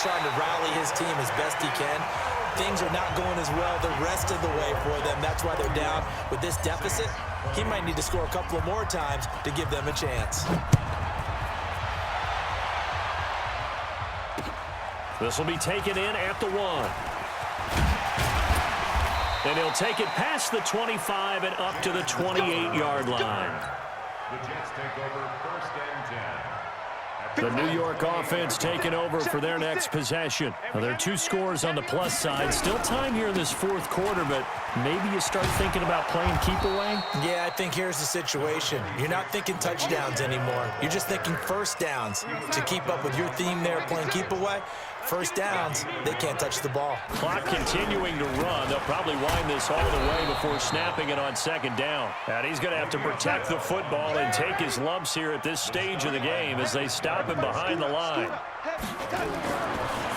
trying to rally his team as best he can. Things are not going as well the rest of the way for them. That's why they're down with this deficit. He might need to score a couple of more times to give them a chance. This will be taken in at the 1. And he'll take it past the 25 and up to the 28-yard line. The Jets take over 1st and 10. The New York offense taking over for their next possession. Well, there are 2 scores on the plus side. Still time here in this 4th quarter, but maybe you start thinking about playing keep away? Yeah, I think here's the situation. You're not thinking touchdowns anymore. You're just thinking first downs. To keep up with your theme there, playing keep away, first downs, they can't touch the ball. Clock continuing to run. They'll probably wind this all the way before snapping it on 2nd down. And he's going to have to protect the football and take his lumps here at this stage of the game as they stop him behind the line.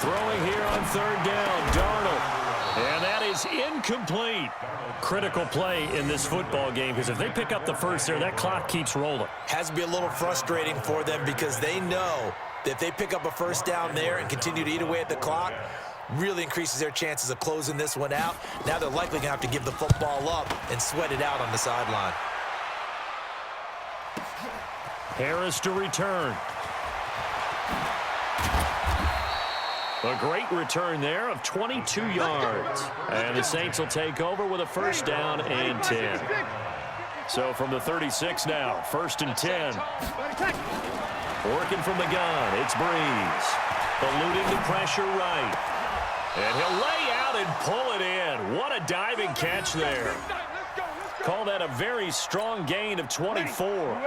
Throwing here on 3rd down, Darnold. And that is incomplete. Critical play in this football game because if they pick up the first there, that clock keeps rolling. Has to be a little frustrating for them because they know that if they pick up a first down there and continue to eat away at the clock, really increases their chances of closing this one out. Now they're likely going to have to give the football up and sweat it out on the sideline. Harris to return. A great return there of 22 yards. And the Saints will take over with a 1st down and 10. So from the 36 now, 1st and 10. Working from the gun, it's Breeze. Eluding the pressure right. And he'll lay out and pull it in. What a diving catch there. Call that a very strong gain of 24.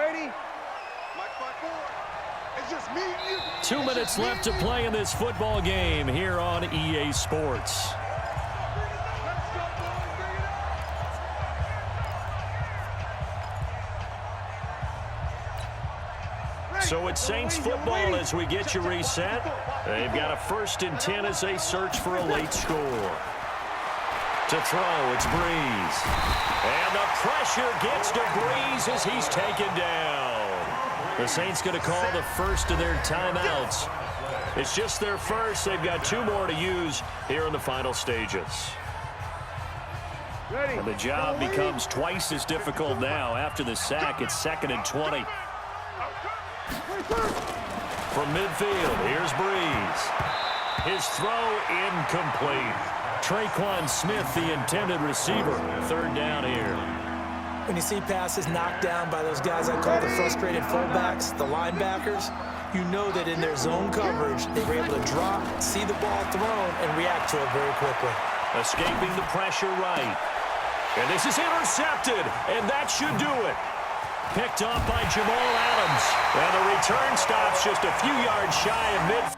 2 minutes left to play in this football game here on EA Sports. So it's Saints football as we get you reset. They've got a 1st and 10 as they search for a late score. To throw, it's Breeze. And the pressure gets to Breeze as he's taken down. The Saints going to call the first of their timeouts. It's just their first. They've got 2 more to use here in the final stages. And the job becomes twice as difficult now. After the sack, it's 2nd and 20. From midfield, here's Breeze. His throw incomplete. Traquan Smith, the intended receiver. 3rd down here. When you see passes knocked down by those guys I call the frustrated fullbacks, the linebackers, you know that in their zone coverage, they were able to drop, see the ball thrown, and react to it very quickly. Escaping the pressure right. And this is intercepted, and that should do it. Picked up by Jamal Adams. And the return stops just a few yards shy of midfield.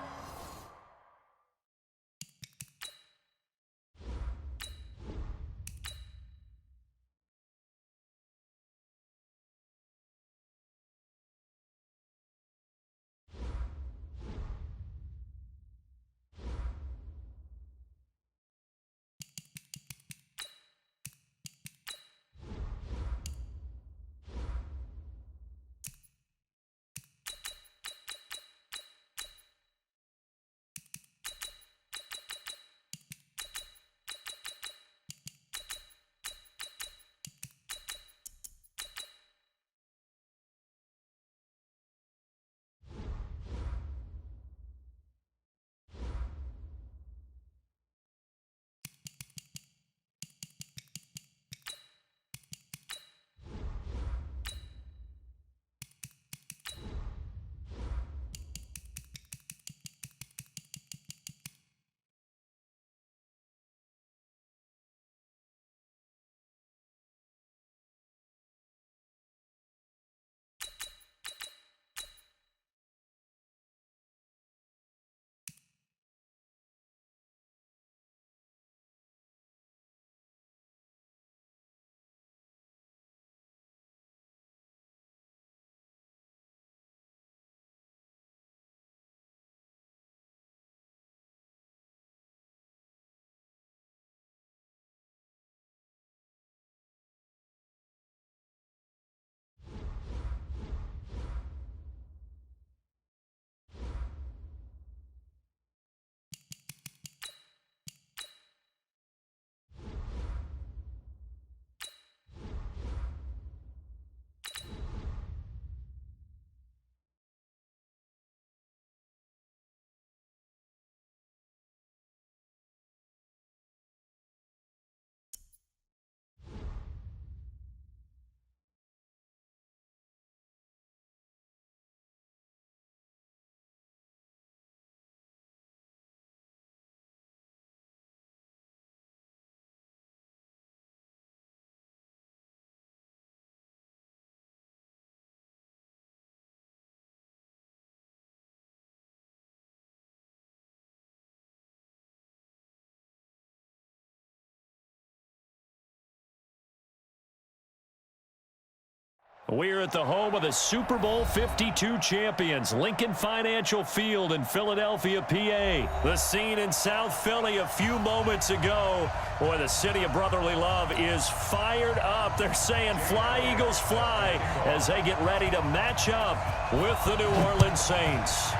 We're at the home of the Super Bowl 52 champions, Lincoln Financial Field in Philadelphia, PA. The scene in South Philly a few moments ago. Boy, the city of brotherly love is fired up. They're saying, "Fly, Eagles, fly," as they get ready to match up with the New Orleans Saints.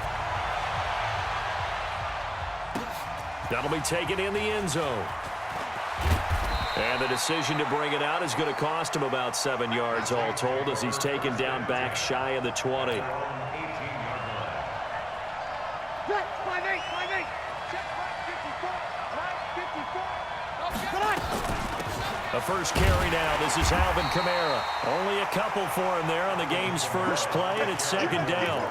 That'll be taken in the end zone. And the decision to bring it out is going to cost him about 7 yards all told as he's taken down back shy of the 20. The first carry now. This is Alvin Kamara. Only a couple for him there on the game's first play, and it's second down.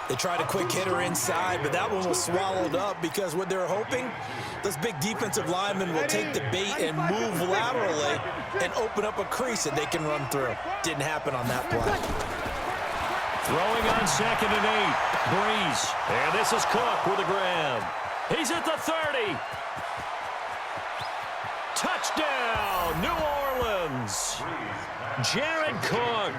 They tried a quick hitter inside, but that one was swallowed up because what they're hoping, those big defensive linemen will take the bait and move laterally and open up a crease that they can run through. Didn't happen on that play. Throwing on 2nd and 8. Breeze. And this is Cook with a grab. He's at the 30. Touchdown, New Orleans. Jared Cook,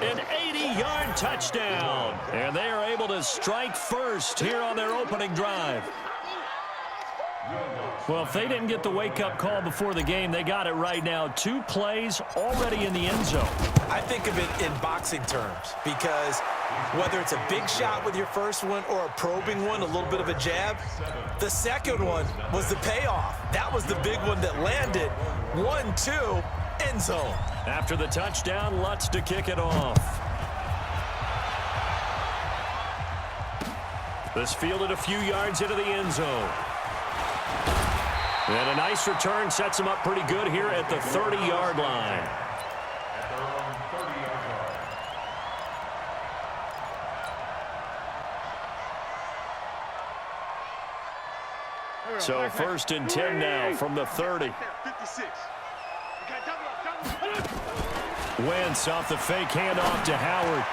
an 80-yard touchdown. And they are able to strike first here on their opening drive. Well, if they didn't get the wake-up call before the game, they got it right now. 2 plays already in the end zone. I think of it in boxing terms because whether it's a big shot with your first one or a probing one, a little bit of a jab, the second one was the payoff. That was the big one that landed. 1-2, end zone. After the touchdown, Lutz to kick it off. This fielded a few yards into the end zone. And a nice return sets him up pretty good here at the 30-yard line. So 1st and 10 now from the 30. Wentz off the fake handoff to Howard.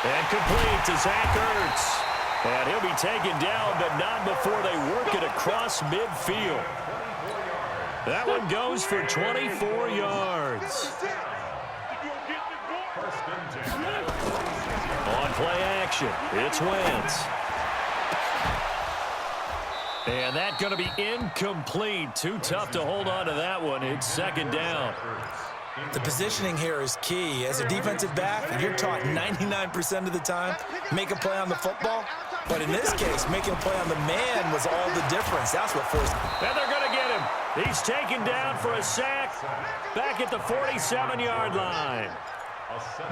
And complete to Zach Ertz. And he'll be taken down, but not before they work it across midfield. That one goes for 24 yards. On play action, it's Wentz. And that's going to be incomplete. Too tough to hold on to that one. It's second down. The positioning here is key. As a defensive back, you're taught 99% of the time, make a play on the football. But in this case, making a play on the man was all the difference. That's what forced. And they're going to get him. He's taken down for a sack back at the 47-yard line.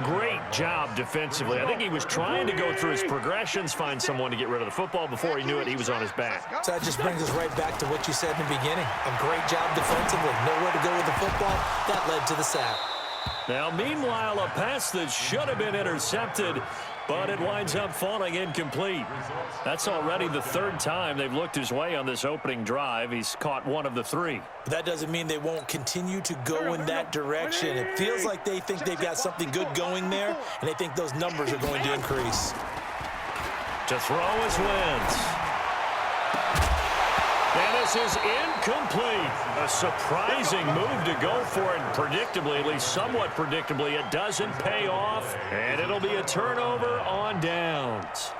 Great job defensively. I think he was trying to go through his progressions, find someone to get rid of the football. Before he knew it, he was on his back. So that just brings us right back to what you said in the beginning. A great job defensively. Nowhere to go with the football. That led to the sack. Now, meanwhile, a pass that should have been intercepted, but it winds up falling incomplete. That's already the 3rd time they've looked his way on this opening drive. He's caught 1 of the 3. But that doesn't mean they won't continue to go in that direction. It feels like they think they've got something good going there, and they think those numbers are going to increase. To throw is Wentz. And this is incomplete. A surprising move to go for it. Predictably, at least somewhat predictably, it doesn't pay off. And it'll be a turnover on downs.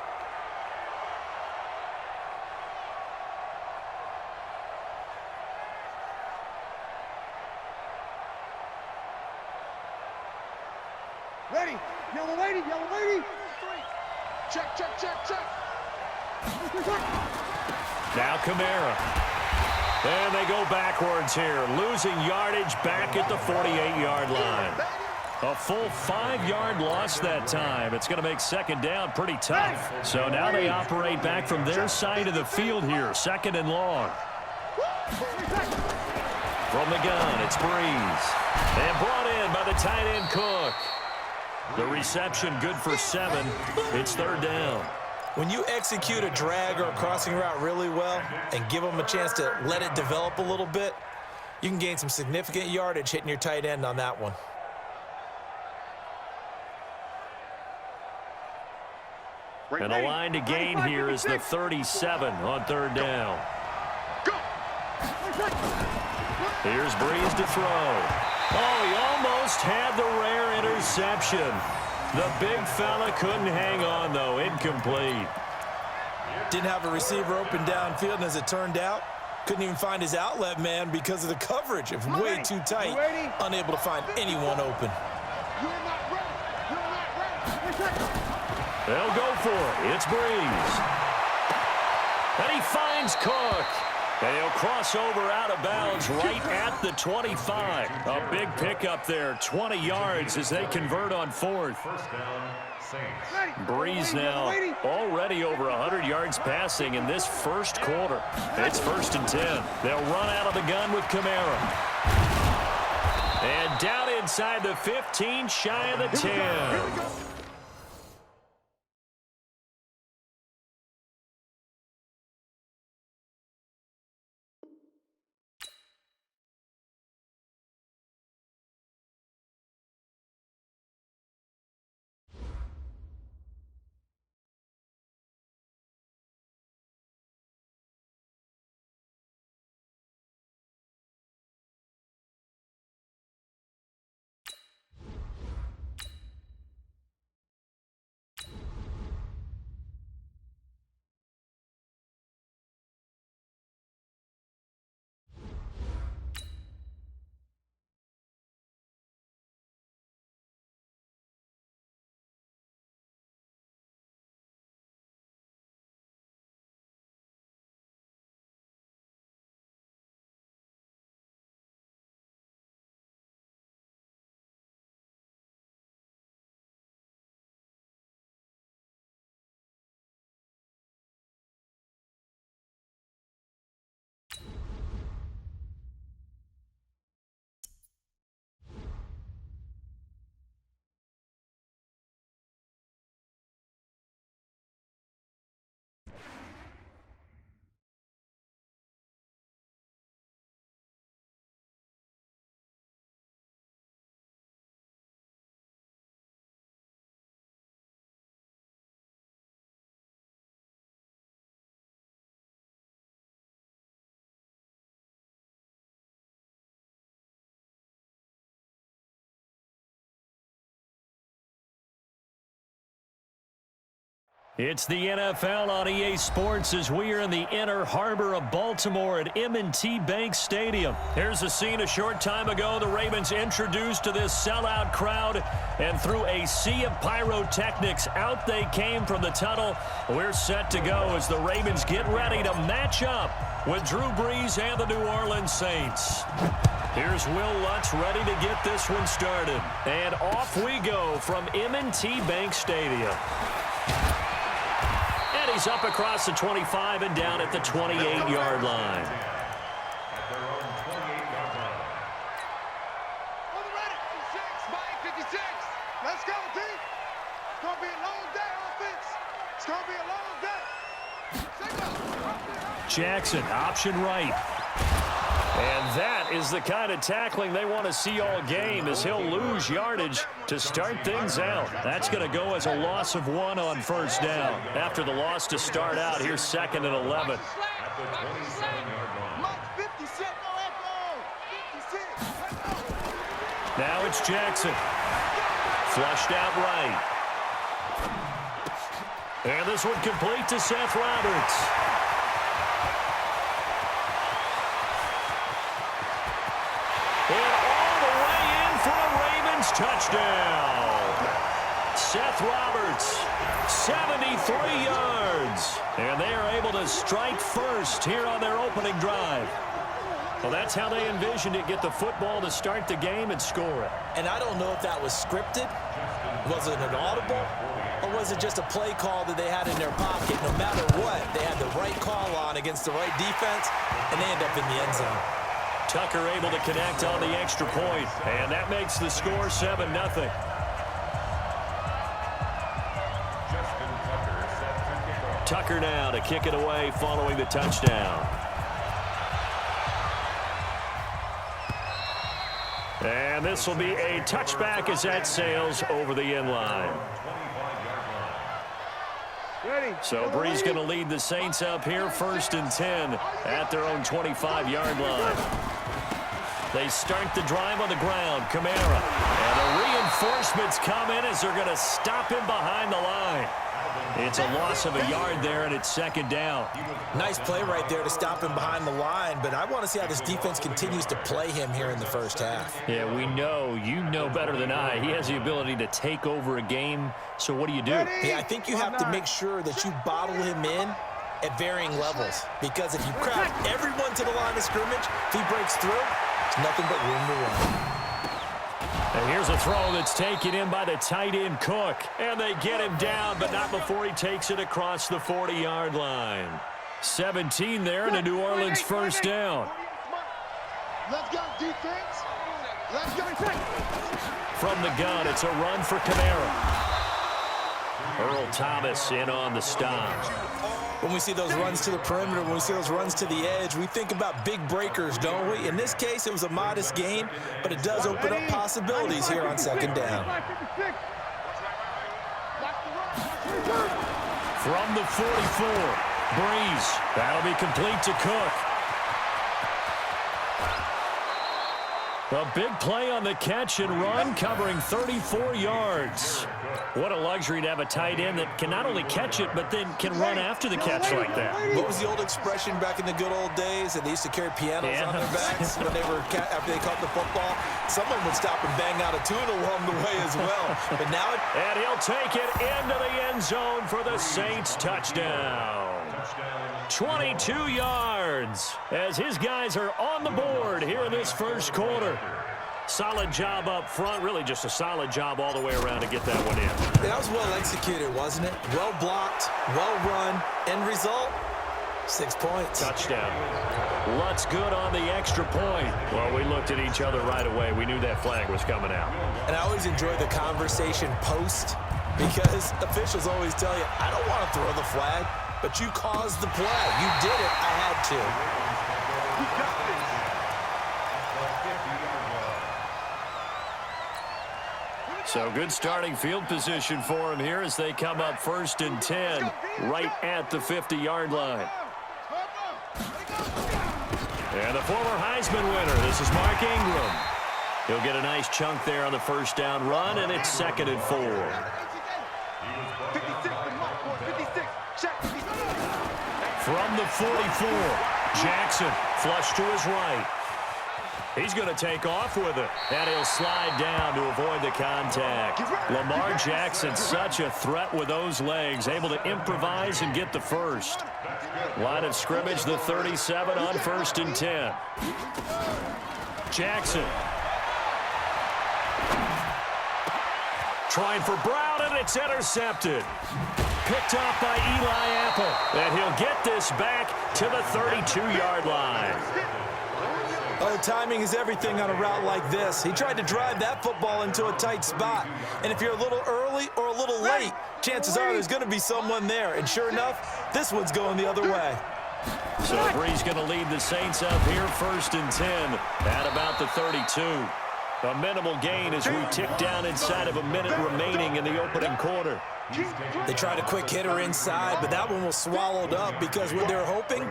Ready. Yellow lady, yellow lady. Check, check, check, check. Now Kamara. And they go backwards here, losing yardage back at the 48-yard line. A full 5-yard loss that time. It's going to make second down pretty tough. So now they operate back from their side of the field here, 2nd and long. From the gun, it's Breeze. And brought in by the tight end Cook. The reception good for 7. It's 3rd down. When you execute a drag or a crossing route really well and give them a chance to let it develop a little bit, you can gain some significant yardage hitting your tight end on that one. And the line to gain here is the 37 on 3rd down. Here's Breeze to throw. Oh, he almost had the rare interception. The big fella couldn't hang on, though. Incomplete. Didn't have a receiver open downfield, and as it turned out, couldn't even find his outlet man because of the coverage. It was way too tight, unable to find anyone open. They'll go for it. It's Breeze. And he finds Cook. And he'll cross over out of bounds right at the 25. A big pickup there, 20 yards as they convert on fourth. First down, Saints. Breeze now already over 100 yards passing in this first quarter. It's 1st and 10. They'll run out of the gun with Kamara. And down inside the 15, shy of the 10. It's the NFL on EA Sports as we are in the inner harbor of Baltimore at M&T Bank Stadium. Here's a scene a short time ago. The Ravens introduced to this sellout crowd, and through a sea of pyrotechnics, out they came from the tunnel. We're set to go as the Ravens get ready to match up with Drew Brees and the New Orleans Saints. Here's Will Lutz ready to get this one started. And off we go from M&T Bank Stadium. And he's up across the 25 and down at the 28-yard line. At their own 28-yard line. On the ready, 56, Mike, 56. Let's go, team. It's going to be a long day, offense. It's going to be a long day. Jackson, option right. And that is the kind of tackling they want to see all game, as he'll lose yardage to start things out. That's going to go as a loss of 1 on first down. After the loss to start out, here's 2nd and 11. At the 27-yard line. Now it's Jackson. Flushed out right. And this one complete to Seth Roberts. And all the way in for a Ravens touchdown. Seth Roberts, 73 yards. And they are able to strike first here on their opening drive. Well, that's how they envisioned it, get the football to start the game and score it. And I don't know if that was scripted. Was it an audible? Or was it just a play call that they had in their pocket? No matter what, they had the right call on against the right defense, and they end up in the end zone. Tucker able to connect on the extra point, and that makes the score 7-0. Tucker now to kick it away following the touchdown. And this will be a touchback as that sails over the end line. So Brees going to lead the Saints up here, 1st and 10 at their own 25-yard line. They start the drive on the ground. Kamara. And the reinforcements come in as they're going to stop him behind the line. It's a loss of a yard there, and it's second down. Nice play right there to stop him behind the line, but I want to see how this defense continues to play him here in the first half. Yeah, we know. You know better than I. He has the ability to take over a game, so what do you do? Yeah, I think you have to make sure that you bottle him in at varying levels, because if you crowd everyone to the line of scrimmage, if he breaks through, there's nothing but room to run. And here's a throw that's taken in by the tight end Cook. And they get him down, but not before he takes it across the 40-yard line. 17 there, and a New Orleans first down. Let's go, defense. Let's go. From the gun, it's a run for Kamara. Earl Thomas in on the stop. When we see those runs to the perimeter, when we see those runs to the edge, we think about big breakers, don't we? In this case, it was a modest gain, but it does open up possibilities here on second down. From the 44, Breeze. That'll be complete to Cook. A big play on the catch and run, covering 34 yards. What a luxury to have a tight end that can not only catch it, but then can run after the catch like that. What was the old expression back in the good old days that they used to carry pianos on their backs when they were after they caught the football? Someone would stop and bang out a tune along the way as well. But now and he'll take it into the end zone for the Saints touchdown. 22 yards as his guys are on the board here in this first quarter. Solid job up front, really just a solid job all the way around to get that one in. That was well executed, wasn't it? Well blocked, well run. End result, 6 points. Touchdown. Lutz good on the extra point. Well, we looked at each other right away. We knew that flag was coming out. And I always enjoy the conversation post, because officials always tell you, I don't want to throw the flag, but you caused the play. You did it. I had to. So good starting field position for him here as they come up 1st and 10 right at the 50-yard line. And the former Heisman winner, this is Mark Ingram. He'll get a nice chunk there on the first down run, and it's 2nd and 4. From the 44, Jackson flush to his right. He's going to take off with it, and he'll slide down to avoid the contact. Lamar Jackson, such a threat with those legs, able to improvise and get the first. Line of scrimmage, the 37 on 1st and 10. Jackson. Trying for Brown, and it's intercepted. Picked off by Eli Apple, and he'll get this back to the 32-yard line. Oh, timing is everything on a route like this. He tried to drive that football into a tight spot. And if you're a little early or a little late, chances are there's going to be someone there. And sure enough, this one's going the other way. So Brees going to lead the Saints up here 1st and 10 at about the 32. A minimal gain as we tick down inside of a minute remaining in the opening quarter. They tried a quick hitter inside, but that one was swallowed up because what they're hoping,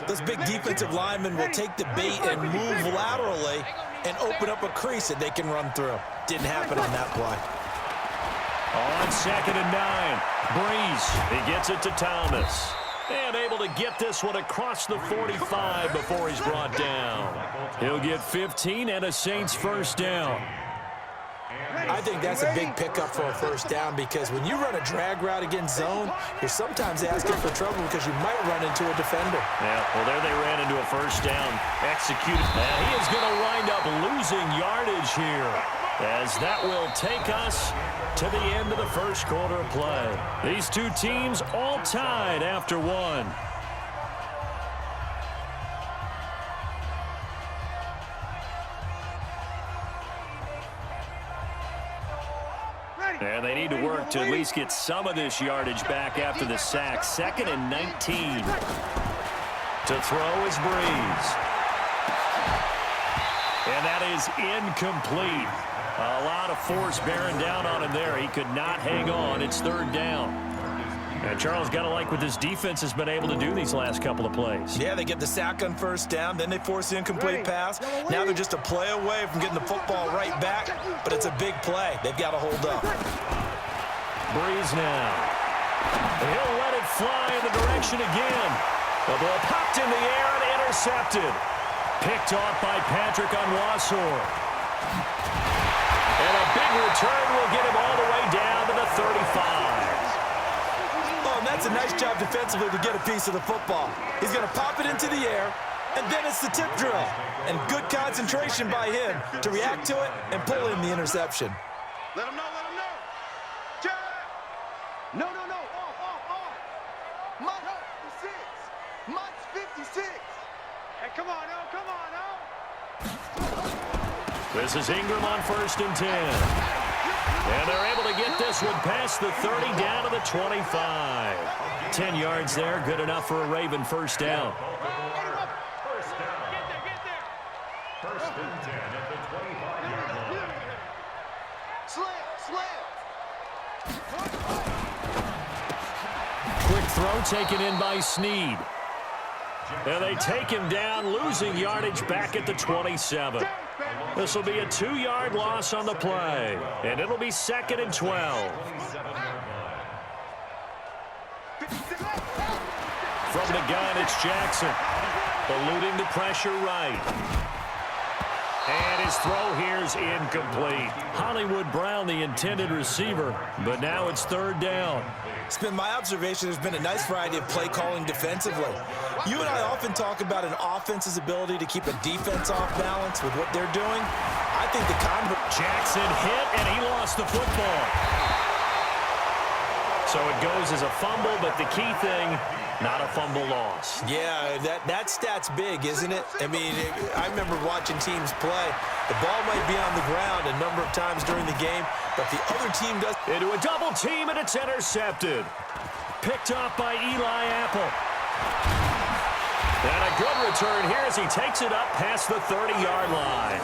those big defensive linemen will take the bait and move laterally and open up a crease that they can run through. Didn't happen on that play. On 2nd and 9, Brees, he gets it to Thomas. And able to get this one across the 45 before he's brought down. He'll get 15 and a Saints first down. I think that's a big pickup for a first down, because when you run a drag route against zone, you're sometimes asking for trouble because you might run into a defender. Yeah, well, there they ran into a first down. Executed. And he is going to wind up losing yardage here, as that will take us to the end of the first quarter of play. These two teams all tied after one. And they need to work to at least get some of this yardage back after the sack. 2nd and 19. To throw is Breeze. And that is incomplete. A lot of force bearing down on him there. He could not hang on. It's 3rd down. And Charles, got to like what this defense has been able to do these last couple of plays. Yeah, they get the sack on first down, then they force the incomplete pass. Now they're just a play away from getting the football right back, but it's a big play. They've got to hold up. Breeze now. He'll let it fly in the direction again. The ball popped in the air and intercepted. Picked off by Patrick on Wassor. And a big return will get him all the way down to the 35. Oh, and that's a nice job defensively to get a piece of the football. He's going to pop it into the air, and then it's the tip drill. And good concentration by him to react to it and pull in the interception. Let him know, let him know. Jab. No. Off. Mud 56. Mud's 56. Hey, come on, now. This is Ingram on 1st and 10. And they're able to get this one past the 30 down to the 25. 10 yards there, good enough for a Raven first down. First down. Get there. First and 10 at the 25-yard line. Slam. Quick throw taken in by Snead. And they take him down, losing yardage back at the 27. This will be a 2-yard loss on the play, and it'll be 2nd and 12. From the gun, it's Jackson, eluding the pressure right. And his throw here is incomplete. Hollywood Brown, the intended receiver, but now it's 3rd down. It's been my observation there's been a nice variety of play calling defensively. You and I often talk about an offense's ability to keep a defense off balance with what they're doing. I think the Jackson hit, and he lost the football. So it goes as a fumble, but the key thing, not a fumble loss. Yeah, that stat's big, isn't it? I mean, I remember watching teams play. The ball might be on the ground a number of times during the game, but the other team does. Into a double team, and it's intercepted. Picked off by Eli Apple. And a good return here as he takes it up past the 30-yard line.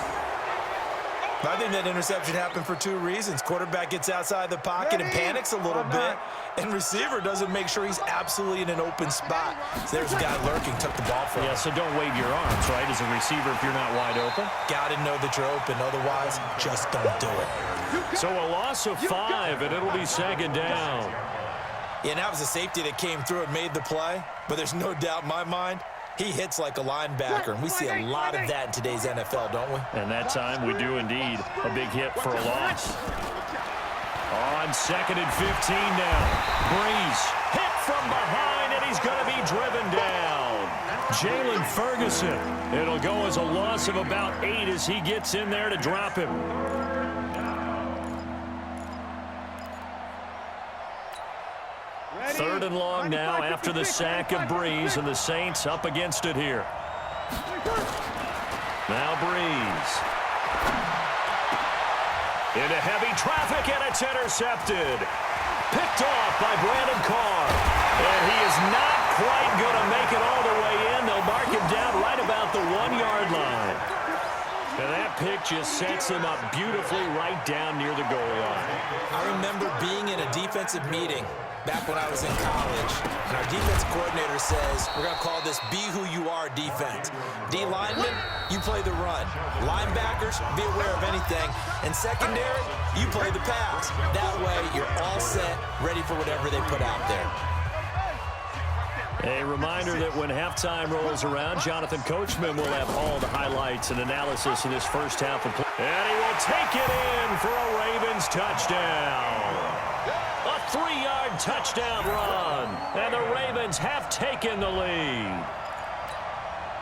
I think that interception happened for 2 reasons. Quarterback gets outside the pocket and panics a little bit, and receiver doesn't make sure he's absolutely in an open spot. So there's a guy lurking, took the ball from him. Yeah, so don't wave your arms, right, as a receiver if you're not wide open. Got to know that you're open. Otherwise, just don't do it. So a loss of 5, and it'll be 2nd down. Yeah, and that was a safety that came through and made the play, but there's no doubt in my mind, he hits like a linebacker, and we see a lot of that in today's NFL, don't we? And that time we do indeed. A big hit for a loss. On 2nd and 15 now. Breeze hit from behind, and he's going to be driven down. Jalen Ferguson. It'll go as a loss of about 8 as he gets in there to drop him. Third and long now after the sack of Breeze, and the Saints up against it here. Now Breeze. Into heavy traffic, and it's intercepted. Picked off by Brandon Carr. And he is not quite going to make it all the way in. They'll mark him down right about the 1-yard line. And that pick just sets him up beautifully right down near the goal line. I remember being in a defensive meeting back when I was in college, and our defense coordinator says, we're going to call this be who you are defense. D linemen, you play the run. Linebackers, be aware of anything. And secondary, you play the pass. That way, you're all set, ready for whatever they put out there. A reminder that when halftime rolls around, Jonathan Coachman will have all the highlights and analysis in this first half of play. And he will take it in for a Ravens touchdown. A 3-yard touchdown run. And the Ravens have taken the lead.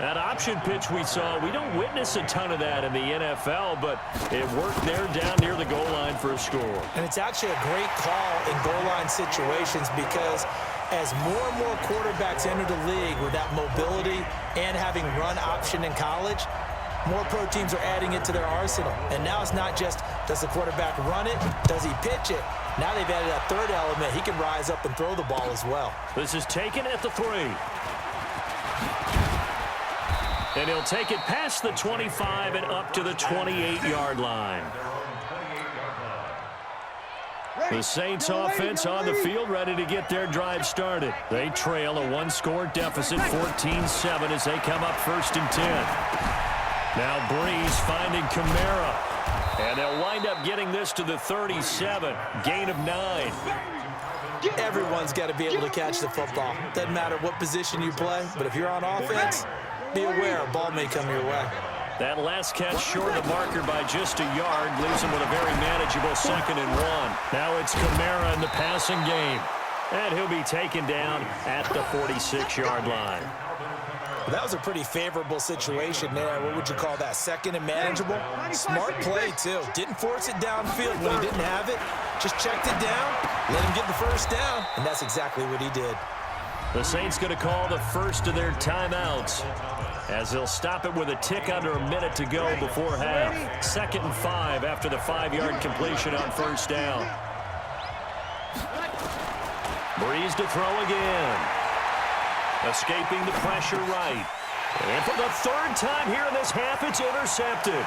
That option pitch we saw, we don't witness a ton of that in the NFL, but it worked there down near the goal line for a score. And it's actually a great call in goal line situations because as more and more quarterbacks enter the league with that mobility and having run option in college, more pro teams are adding it to their arsenal. And now it's not just, does the quarterback run it? Does he pitch it? Now they've added a third element. He can rise up and throw the ball as well. This is taken at the 3. And he'll take it past the 25 and up to the 28-yard line. The Saints offense on the field, ready to get their drive started. They trail a one-score deficit, 14-7, as they come up 1st and 10. Now Breeze finding Kamara. And they'll wind up getting this to the 37. Gain of 9. Everyone's got to be able to catch the football. Doesn't matter what position you play, but if you're on offense, be aware a ball may come your way. That last catch short of the marker by just a yard leaves him with a very manageable 2nd and 1. Now it's Kamara in the passing game. And he'll be taken down at the 46-yard line. That was a pretty favorable situation there. What would you call that? 2nd and manageable? Smart play, too. Didn't force it downfield when he didn't have it. Just checked it down, let him get the 1st down, and that's exactly what he did. The Saints going to call the first of their timeouts, as they'll stop it with a tick under a minute to go before half. 2nd and 5 after the 5-yard completion on 1st down. Breeze to throw again. Escaping the pressure right. And for the 3rd time here in this half, it's intercepted.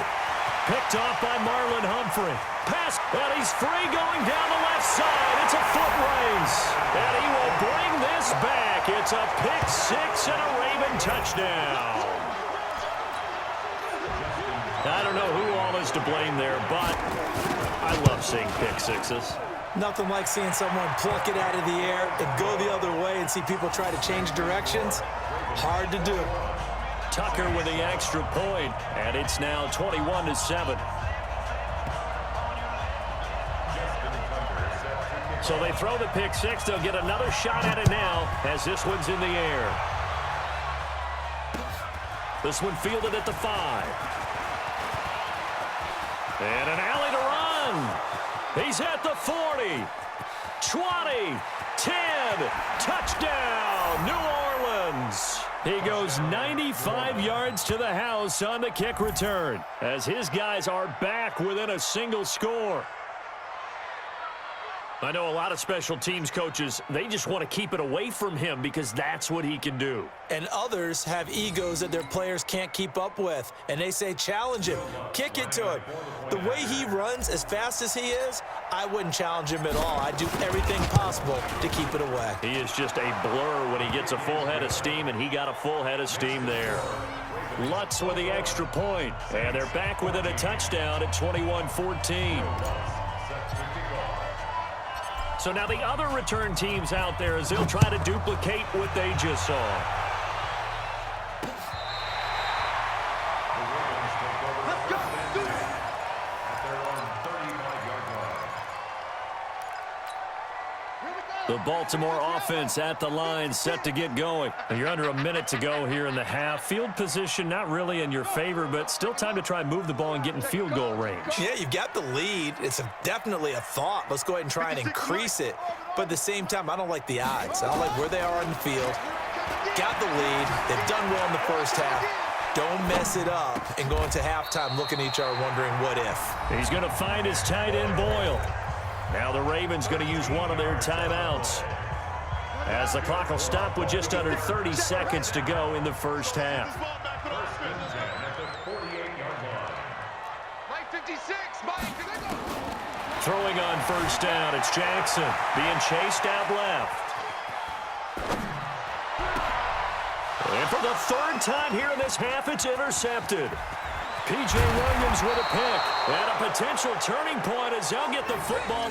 Picked off by Marlon Humphrey. Pass, and he's free going down the left side. It's a foot race. And he will bring this back. It's a pick 6 and a Raven touchdown. I don't know who all is to blame there, but I love seeing pick 6s. Nothing like seeing someone pluck it out of the air and go the other way and see people try to change directions. Hard to do. Tucker with the extra point, and it's now 21-7. So they throw the pick 6. They'll get another shot at it now as this one's in the air. This one fielded at the 5. And an alley to run. He's at the 40, 20, 10, touchdown, New Orleans. He goes 95 yards to the house on the kick return, as his guys are back within a single score. I know a lot of special teams coaches, they just want to keep it away from him because that's what he can do. And others have egos that their players can't keep up with. And they say, challenge him, kick it to him. The way he runs as fast as he is, I wouldn't challenge him at all. I'd do everything possible to keep it away. He is just a blur when he gets a full head of steam, and he got a full head of steam there. Lutz with the extra point, and they're back within a touchdown at 21-14. So now the other return teams out there as they'll try to duplicate what they just saw. Let's go. Do it. The Baltimore offense at the line, set to get going. You're under a minute to go here in the half. Field position not really in your favor, but still time to try and move the ball and get in field goal range. Yeah, you've got the lead. It's definitely a thought. Let's go ahead and try and increase it. But at the same time, I don't like the odds. I don't like where they are on the field. Got the lead. They've done well in the first half. Don't mess it up and go into halftime looking at each other wondering what if. He's going to find his tight end Boyle. Now the Ravens going to use one of their timeouts, as the clock will stop with just under 30 seconds to go in the first half. Mike 56, Mike. Throwing on first down, it's Jackson being chased out left. And for the 3rd time here in this half, it's intercepted. P.J. Williams with a pick, and a potential turning point as they'll get the football.